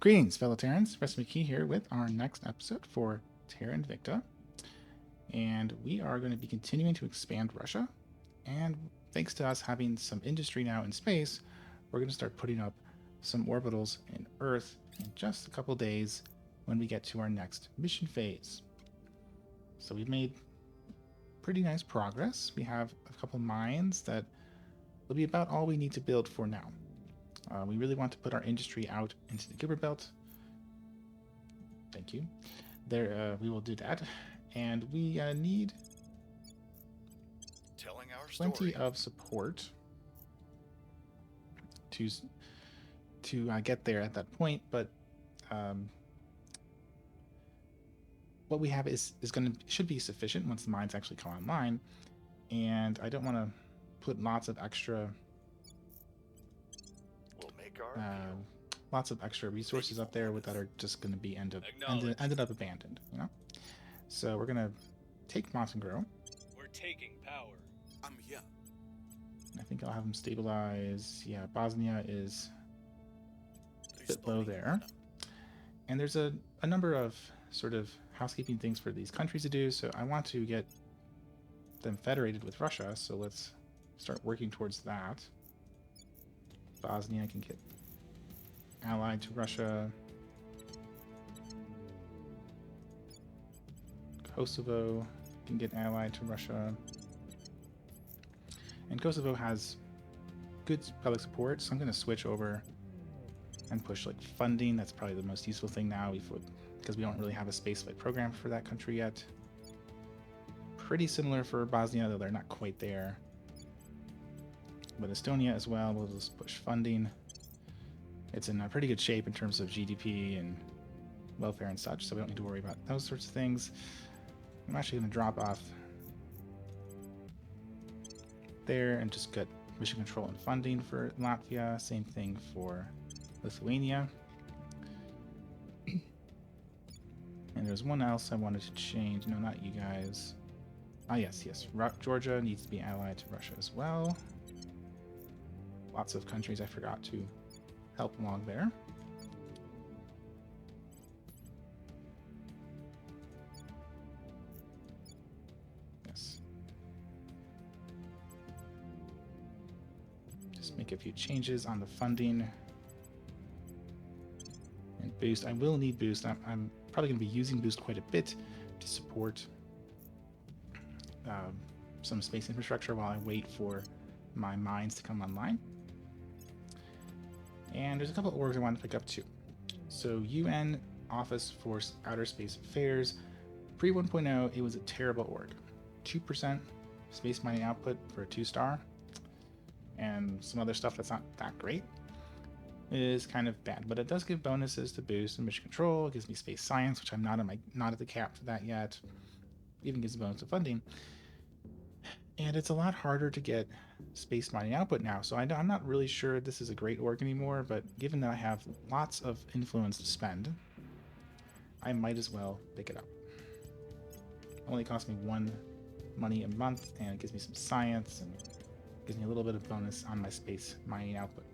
Greetings, fellow Terrans. Recipe Key here with our next episode for Terra Invicta. And we are going to be continuing to expand Russia. And thanks to us having some industry now in space, we're going to start putting up some orbitals in Earth in just a couple days when we get to our next mission phase. So we've made pretty nice progress. We have a couple mines that will be about all we need to build for now. We really want to put our industry out into the Gilbert Belt. Thank you. There, we will do that, and we need telling our plenty story. of support to get there at that point. But what we have should be sufficient once the mines actually come online, and I don't want to put lots of extra. Lots of extra resources up there that are just going to be ended up abandoned, you know. So we're gonna take Montenegro. We're taking power. I'm here. I think I'll have them stabilize. Yeah, Bosnia is a bit low there, and there's a number of sort of housekeeping things for these countries to do. So I want to get them federated with Russia. So let's start working towards that. Bosnia can get allied to Russia. Kosovo can get allied to Russia. And Kosovo has good public support, so I'm going to switch over and push like funding. That's probably the most useful thing now because we don't really have a spaceflight program for that country yet. Pretty similar for Bosnia, though they're not quite there. But Estonia as well, we'll just push funding. It's in a pretty good shape in terms of GDP and welfare and such, so we don't need to worry about those sorts of things. I'm actually going to drop off there and just get mission control and funding for Latvia. Same thing for Lithuania. And there's one else I wanted to change. No, not you guys. Ah, yes. Georgia needs to be allied to Russia as well. Lots of countries I forgot to help along there. Yes. Just make a few changes on the funding. And boost. I will need boost. I'm probably going to be using boost quite a bit to support some space infrastructure while I wait for my mines to come online. And there's a couple of orgs I want to pick up too. So UN Office for Outer Space Affairs. Pre 1.0, it was a terrible org. 2% space mining output for a 2-star. And some other stuff that's not that great. It is kind of bad, but it does give bonuses to boost and mission control. It gives me space science, which I'm not at the cap for that yet. It even gives a bonus to funding. And it's a lot harder to get space mining output now, so I'm not really sure this is a great org anymore, but given that I have lots of influence to spend, I might as well pick it up. It only costs me 1 money a month, and it gives me some science, and gives me a little bit of bonus on my space mining output.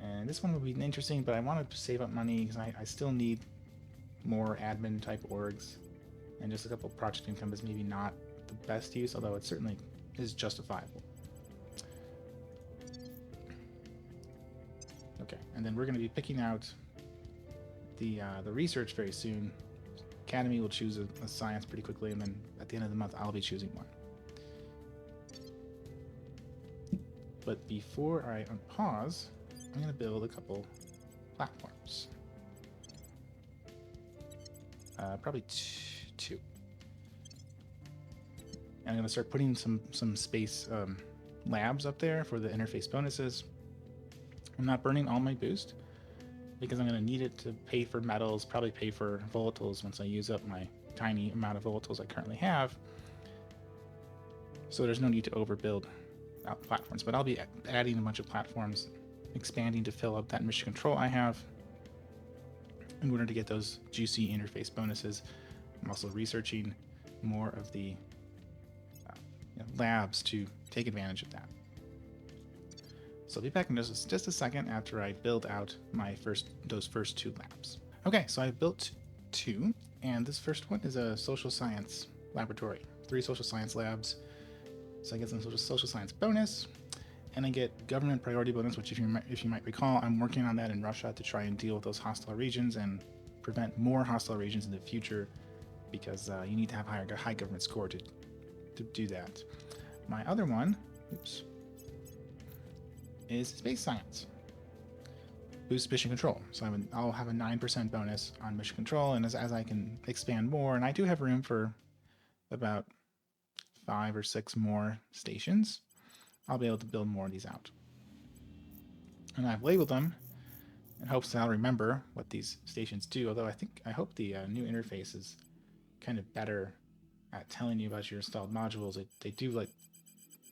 And this one will be interesting, but I want to save up money because I still need more admin type orgs, and just a couple project income is maybe not the best use, although it certainly is justifiable. Okay, and then we're going to be picking out the research very soon. Academy will choose a science pretty quickly, and then at the end of the month I'll be choosing one. But before I unpause, I'm going to build a couple platforms. Probably two. And I'm going to start putting some space labs up there for the interface bonuses. I'm not burning all my boost because I'm going to need it to pay for metals, probably pay for volatiles once I use up my tiny amount of volatiles I currently have. So there's no need to overbuild out platforms, but I'll be adding a bunch of platforms, expanding to fill up that mission control I have in order to get those juicy interface bonuses. I'm also researching more of the labs to take advantage of that. So I'll be back in just a second after I build out those first two labs. Okay, so I built two, and this first one is a social science laboratory. 3 social science labs. So I get some social science bonus, and I get government priority bonus, which if you might recall, I'm working on that in Russia to try and deal with those hostile regions and prevent more hostile regions in the future, because you need to have high government score to do that. My other one, is space science. Boost mission control. So I'll have a 9% bonus on mission control, and as I can expand more, and I do have room for about 5 or 6 more stations, I'll be able to build more of these out. And I've labeled them in hopes that I'll remember what these stations do, although I hope the new interface is kind of better at telling you about your installed modules. They do like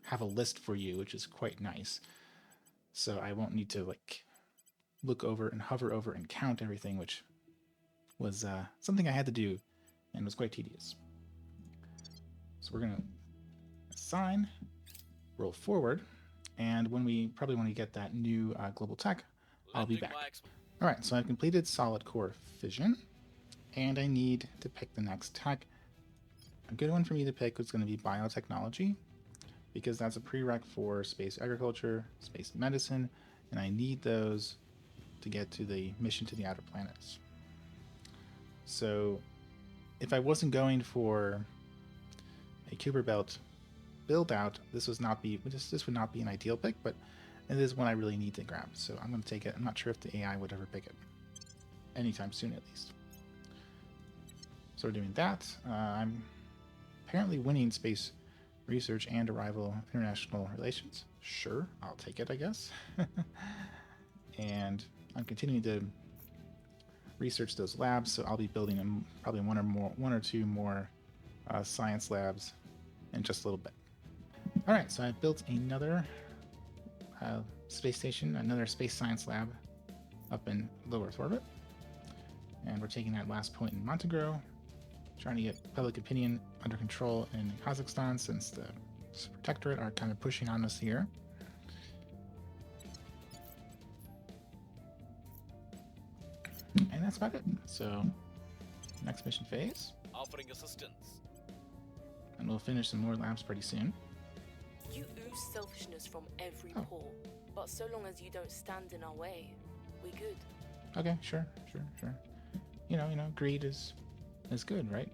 have a list for you, which is quite nice. So I won't need to like look over and hover over and count everything, which was something I had to do and was quite tedious. So we're going to assign, roll forward, and when we get that new global tech, I'll be back. All right, so I've completed solid core fission, and I need to pick the next tech. A good one for me to pick is going to be biotechnology, because that's a prereq for space agriculture, space medicine, and I need those to get to the mission to the outer planets. So if I wasn't going for a Kuiper Belt build out, this would not be an ideal pick, but it is one I really need to grab. So I'm going to take it. I'm not sure if the AI would ever pick it anytime soon, at least. So we're doing that. I'm apparently winning space research and arrival international relations. Sure, I'll take it, I guess. And I'm continuing to research those labs, so I'll be building probably one or two more science labs in just a little bit. All right, so I've built another space station, another space science lab up in low Earth orbit, and we're taking that last point in Montenegro, trying to get public opinion under control in Kazakhstan, since the protectorate are kind of pushing on us here. And that's about it. So, next mission phase. Offering assistance. And we'll finish some more labs pretty soon. You ooze selfishness from every pore, but so long as you don't stand in our way, we good. Okay, sure. You know, greed is good, right?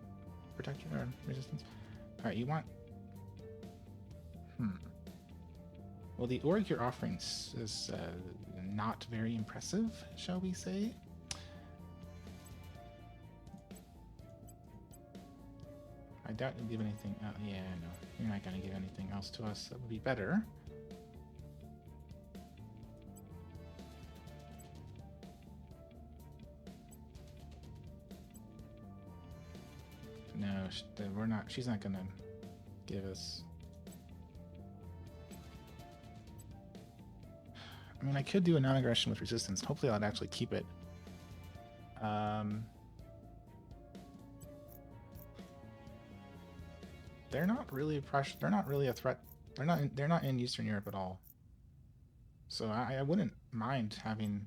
Protection or resistance. All right, you want. Well, the org you're offering is not very impressive, shall we say? I doubt you'll give anything. Yeah, no, you're not going to give anything else to us. That would be better. No, we're not. She's not going to give us. I mean, I could do a non-aggression with resistance. Hopefully, I'd actually keep it. They're not really pressure. They're not really a threat. They're not in Eastern Europe at all. So I wouldn't mind having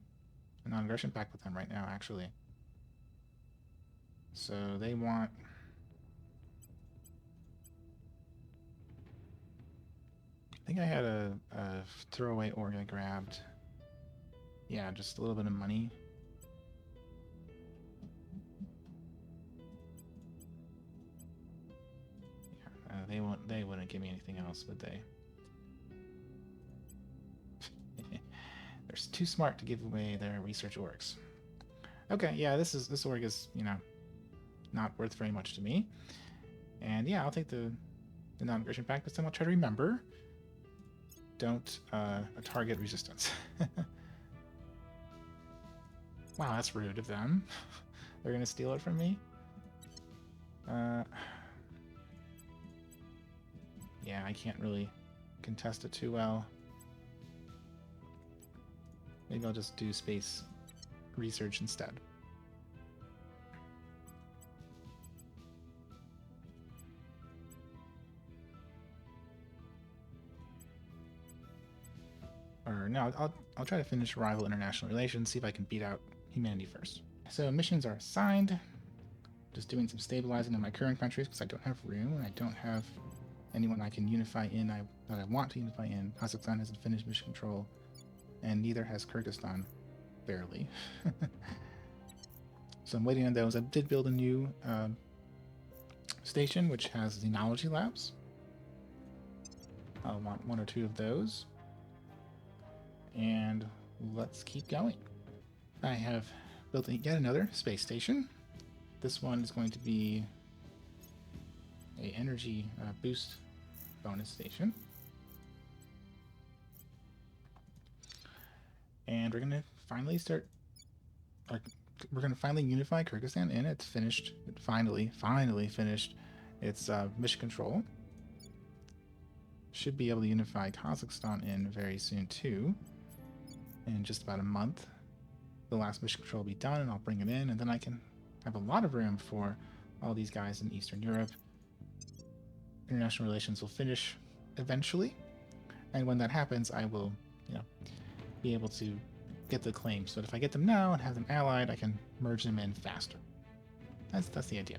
a non-aggression pact with them right now, actually. So they want. I think I had a throwaway org I grabbed. Yeah, just a little bit of money. They wouldn't give me anything else, would they? They're too smart to give away their research orgs. Okay, yeah, this org is, you know, not worth very much to me. And yeah, I'll take the non-aggression pact, this time I'll try to remember. Don't target resistance. Wow, that's rude of them. They're gonna steal it from me? Yeah, I can't really contest it too well. Maybe I'll just do space research instead. Or no, I'll try to finish rival international relations, see if I can beat out humanity first. So missions are assigned. Just doing some stabilizing in my current countries because I don't have room and I don't have anyone I can unify in that I want to unify in. Kazakhstan hasn't finished mission control, and neither has Kyrgyzstan, barely. So I'm waiting on those. I did build a new station which has xenology labs. I'll want 1 or 2 of those. And let's keep going. I have built yet another space station. This one is going to be a energy boost bonus station. And we're going to finally start... we're going to finally unify Kyrgyzstan in. It's finished. It finally finished its mission control. Should be able to unify Kazakhstan in very soon too. In just about a month. The last mission control will be done and I'll bring it in, and then I can have a lot of room for all these guys in Eastern Europe. International relations will finish eventually, and when that happens I will, be able to get the claims. So if I get them now and have them allied, I can merge them in faster. That's the idea.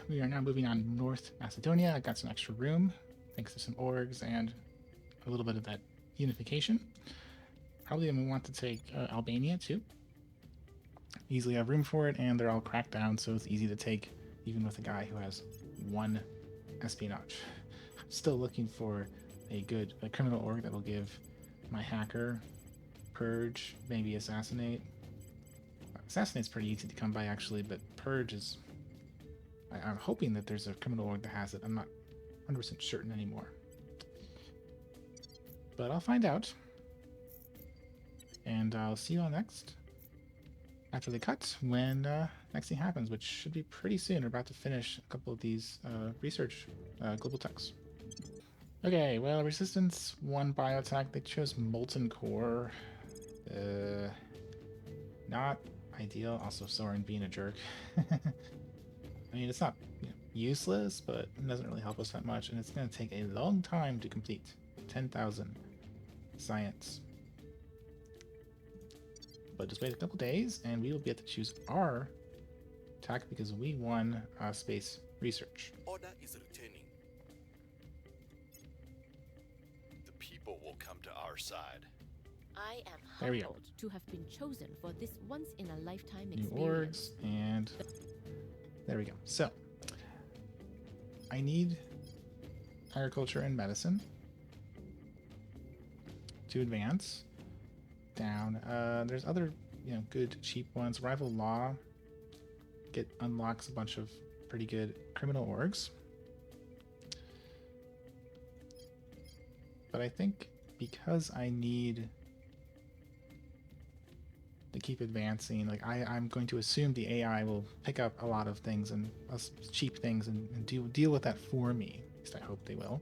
We are now moving on North Macedonia. I got some extra room thanks to some orgs and a little bit of that unification. Probably I'm going to want to take Albania too. Easily have room for it, and they're all cracked down, so it's easy to take, even with a guy who has 1 espionage. I'm still looking for a criminal org that will give my hacker Purge, maybe Assassinate. Assassinate's pretty easy to come by actually, but Purge is... I'm hoping that there's a criminal org that has it. I'm not 100% certain anymore. But I'll find out. And I'll see you all next. After the cut, when next thing happens, which should be pretty soon. We're about to finish a couple of these research global techs. Okay, well, Resistance 1 biotech, they chose Molten Core. Not ideal. Also, Soren being a jerk. I mean, it's not useless, but it doesn't really help us that much, and it's going to take a long time to complete. 10,000 science. But just wait a couple days, and we will be able to choose our tech because we won space research. Order is returning. The people will come to our side. I am There we go. humbled to have been chosen for this once-in-a-lifetime New experience. orgs, and there we go. So, I need agriculture and medicine to advance. Down. There's other, good cheap ones. Rival Law unlocks a bunch of pretty good criminal orgs. But I think because I need to keep advancing, like I'm going to assume the AI will pick up a lot of things and cheap things and deal with that for me. At least I hope they will.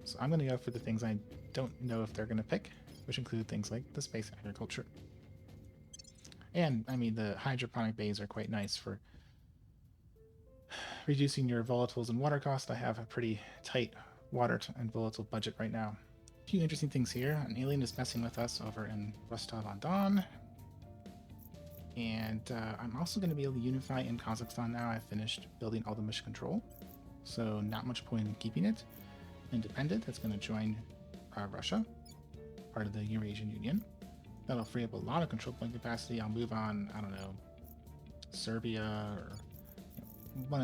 So I'm going to go for the things I don't know if they're going to pick, which include things like the space agriculture. And, I mean, the hydroponic bays are quite nice for reducing your volatiles and water cost. I have a pretty tight water and volatile budget right now. A few interesting things here. An alien is messing with us over in Rostov-on-Don. And I'm also going to be able to unify in Kazakhstan now. I've finished building all the mission control. So not much point in keeping it independent. It's going to join Russia, part of the Eurasian Union. That'll free up a lot of control point capacity. I'll move on, I don't know, Serbia or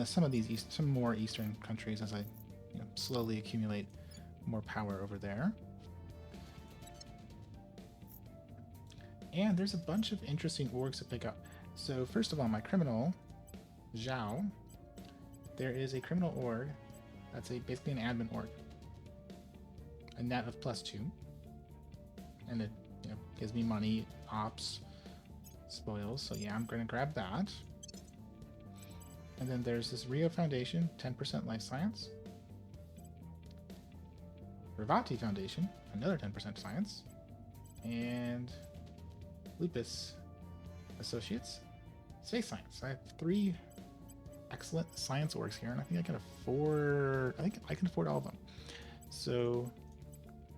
some of these some more eastern countries as I slowly accumulate more power over there. And there's a bunch of interesting orgs to pick up. So first of all, my criminal, Zhao, there is a criminal org that's basically an admin org. A net of +2. And it gives me money, ops, spoils. So yeah, I'm going to grab that. And then there's this Rio Foundation, 10% life science. Ravati Foundation, another 10% science. And Lupus Associates, space science. I have 3 excellent science orgs here, and I think I can afford all of them. So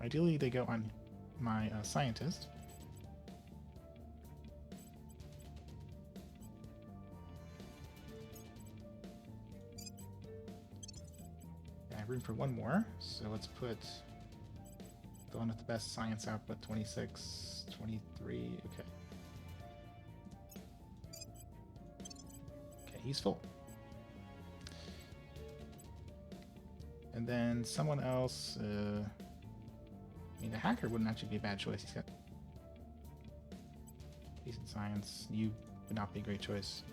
ideally they go on my scientist. I have room for one more, so let's put the one with the best science output, 26, 23, okay. Okay, he's full. And then someone else, I mean, a hacker wouldn't actually be a bad choice. He's got decent science. You would not be a great choice.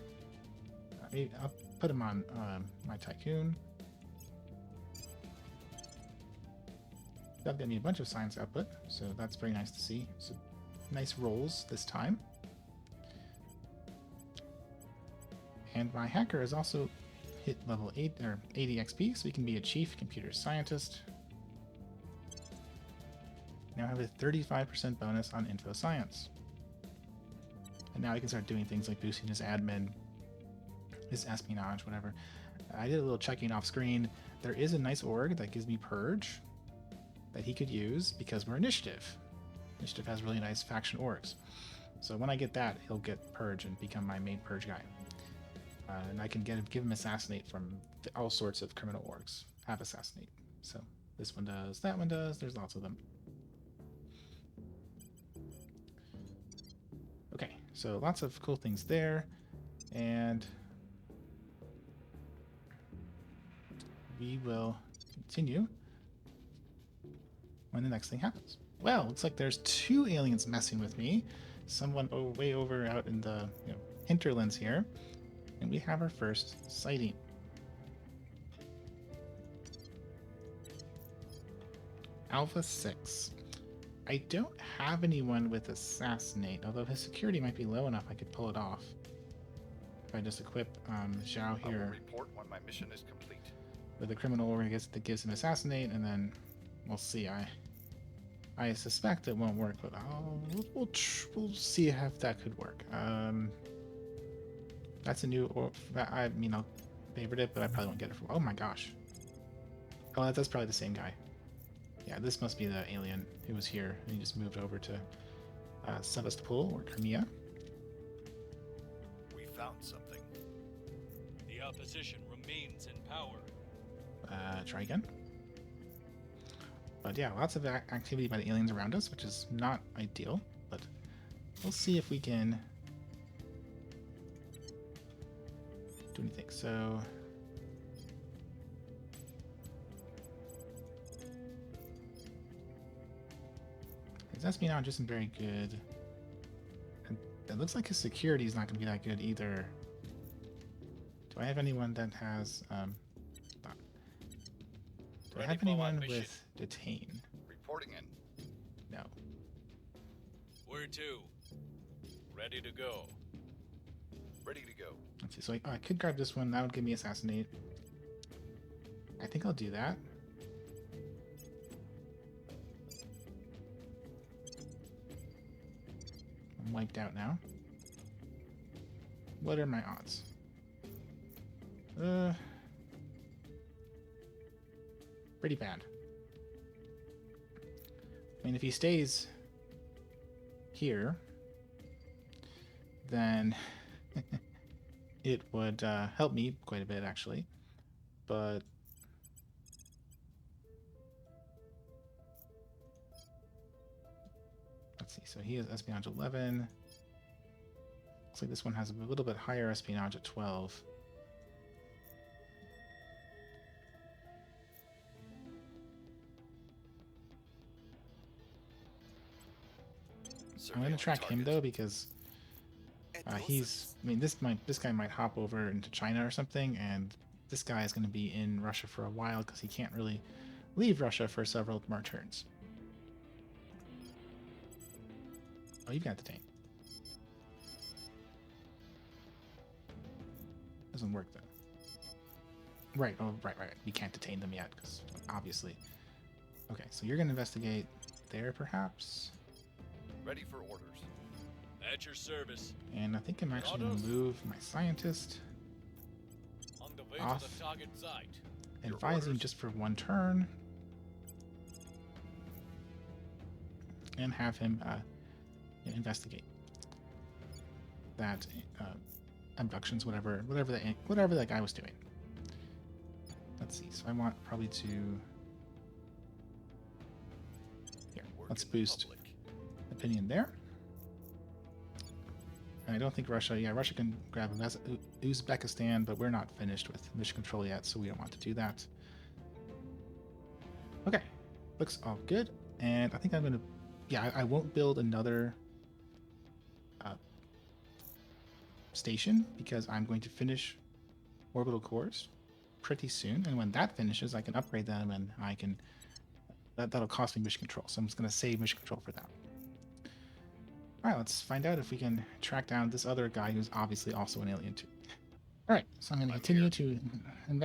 I'll put him on my tycoon. I've got me a bunch of science output, so that's very nice to see. So nice rolls this time. And my hacker has also hit level 8 or 80 XP, so he can be a chief computer scientist. Now have a 35% bonus on info science. And now he can start doing things like boosting his admin, his espionage, whatever. I did a little checking off screen. There is a nice org that gives me purge that he could use because we're initiative. Initiative has really nice faction orgs. So when I get that, he'll get purge and become my main purge guy. And I can give him assassinate from all sorts of criminal orgs. Have assassinate. So this one does, that one does, there's lots of them. Okay, so lots of cool things there. And we will continue when the next thing happens. Well, looks like there's 2 aliens messing with me. Someone way over out in the hinterlands here. And we have our first sighting. Alpha 6. I don't have anyone with assassinate, although his security might be low enough I could pull it off. If I just equip Zhao here. I will report when my mission is complete. With a criminal org that gives him assassinate, and then we'll see. I suspect it won't work, but we'll see if that could work. That's a new I mean, I'll favorite it, but I probably won't get it for. Oh my gosh. Oh, that's probably the same guy. Yeah, this must be the alien who was here and he just moved over to Sevastopol or Crimea. We found something. The opposition remains in power. Try again. But yeah, lots of activity by the aliens around us, which is not ideal, but we'll see if we can do anything. So his espionage isn't very good, and it looks like his security is not going to be that good either. Do I have anyone that has do I have anyone with detain? Reporting in. No. Where to? Ready to go. Ready to go. Let's see. So I could grab this one. That would give me assassinate. I think I'll do that. I'm wiped out now. What are my odds? Pretty bad. I mean, if he stays here, then it would help me quite a bit, actually. But let's see. So he has espionage 11. Looks like this one has a little bit higher espionage at 12. I'm going to track him though because he's. I mean, this guy might hop over into China or something, and this guy is going to be in Russia for a while because he can't really leave Russia for several more turns. Oh, you've got detain. Doesn't work though. Right. Oh, right. We can't detain them yet because obviously. Okay, so you're going to investigate there, perhaps. Ready for orders. At your service. And I think I'm actually going to move my scientist On the way off, to the target site. advising just for one turn. and have him investigate that abductions, whatever that guy was doing. Let's see. So I want probably to here. Let's boost opinion there. I don't think Russia. Yeah, Russia can grab Uzbekistan, but we're not finished with mission control yet, so we don't want to do that. Okay, looks all good, and I think I'm gonna. Yeah, I won't build another station because I'm going to finish orbital cores pretty soon, and when that finishes, I can upgrade them, and I can. That'll cost me mission control, so I'm just gonna save mission control for that. All right, let's find out if we can track down this other guy who's obviously also an alien too. All right, so I'm going to continue to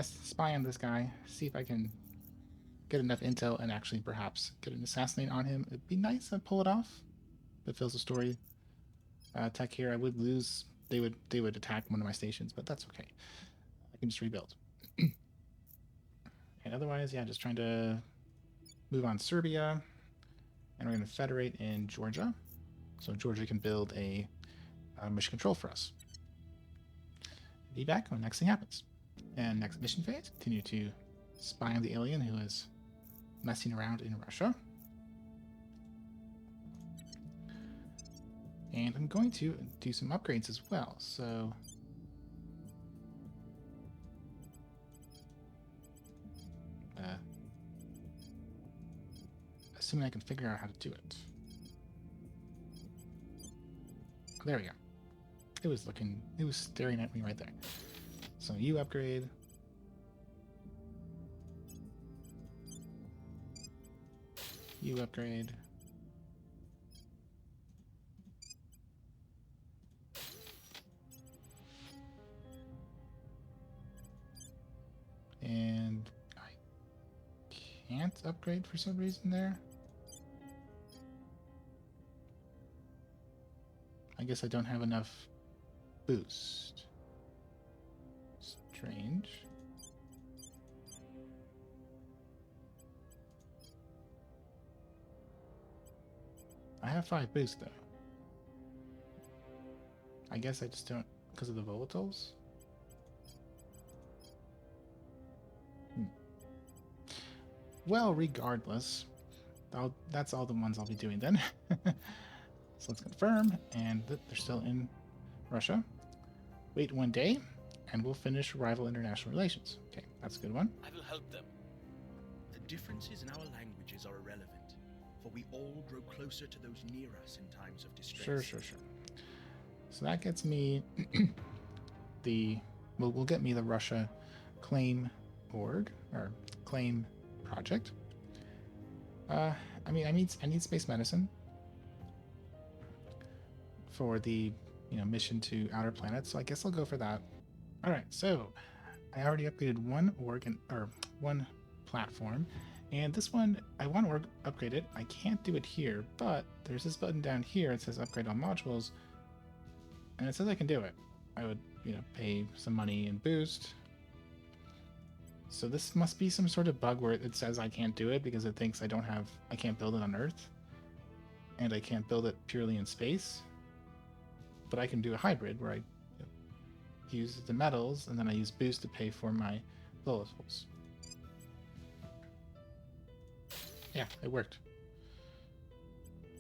spy on this guy, see if I can get enough intel and actually perhaps get an assassinate on him. It'd be nice to pull it off. If it fills the story. Tech here, I would lose. They would attack one of my stations, but that's okay. I can just rebuild. And otherwise, yeah, just trying to move on Serbia, and we're going to federate in Georgia. So Georgia can build a mission control for us. Be back when next thing happens. And next mission phase, continue to spy on the alien who is messing around in Russia. And I'm going to do some upgrades as well. So assuming I can figure out how to do it. There we go. It was staring at me right there. So you upgrade. You upgrade. And I can't upgrade for some reason there. I guess I don't have enough boost. Strange. I have 5 boost though. I guess I just don't because of the volatiles. Well, regardless, that's all the ones I'll be doing then. So let's confirm, and they're still in Russia. Wait 1 day, and we'll finish rival international relations. Okay, that's a good one. I will help them. The differences in our languages are irrelevant, for we all grow closer to those near us in times of distress. Sure. So that gets me will get me the Russia claim org or claim project. I need space medicine for the mission to outer planets, so I guess I'll go for that. All right, so I already upgraded one one platform, and this one I want to upgrade it. I can't do it here, but there's this button down here. It says upgrade all modules, and it says I can do it. I would pay some money and boost. So this must be some sort of bug where it says I can't do it because it thinks I can't build it on Earth, and I can't build it purely in space. But I can do a hybrid where I use the metals and then I use boost to pay for my volatiles. Yeah, it worked.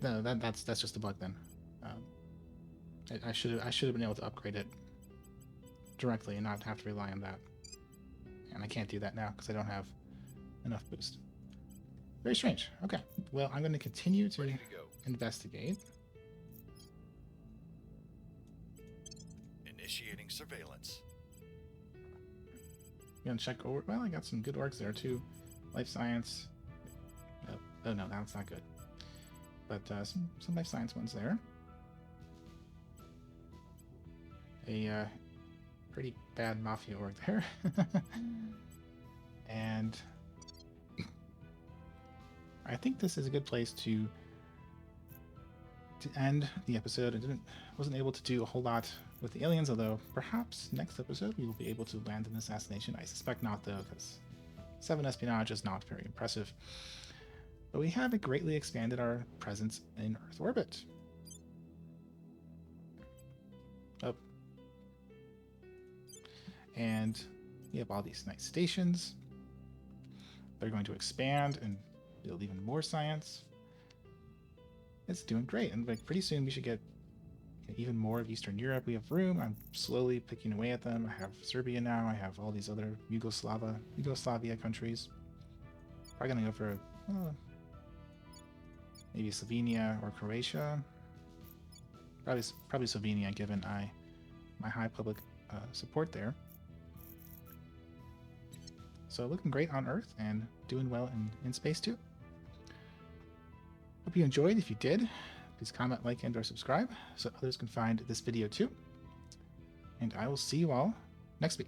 No, that's just a bug then. I should have been able to upgrade it directly and not have to rely on that. And I can't do that now because I don't have enough boost. Very strange. Okay, well, I'm going to continue to investigate. Initiating surveillance. I'm gonna check over. Well, I got some good orgs there too. Life science. Oh no, that's not good. But some life science ones there. A pretty bad mafia org there. And I think this is a good place to end the episode. I wasn't able to do a whole lot with the aliens, although perhaps next episode we will be able to land an assassination. I suspect not, though, because 7 espionage is not very impressive. But we have greatly expanded our presence in Earth orbit. Oh. And we have all these nice stations. They're going to expand and build even more science. It's doing great, and like pretty soon we should get even more of Eastern Europe. We have room. I'm slowly picking away at them. I have Serbia now. I have all these other Yugoslavia countries. Probably gonna go for maybe Slovenia or Croatia. Probably Slovenia, given my high public support there. So looking great on Earth and doing well in space too. Hope you enjoyed. If you did, please comment, like, and/or subscribe so others can find this video too. And I will see you all next week.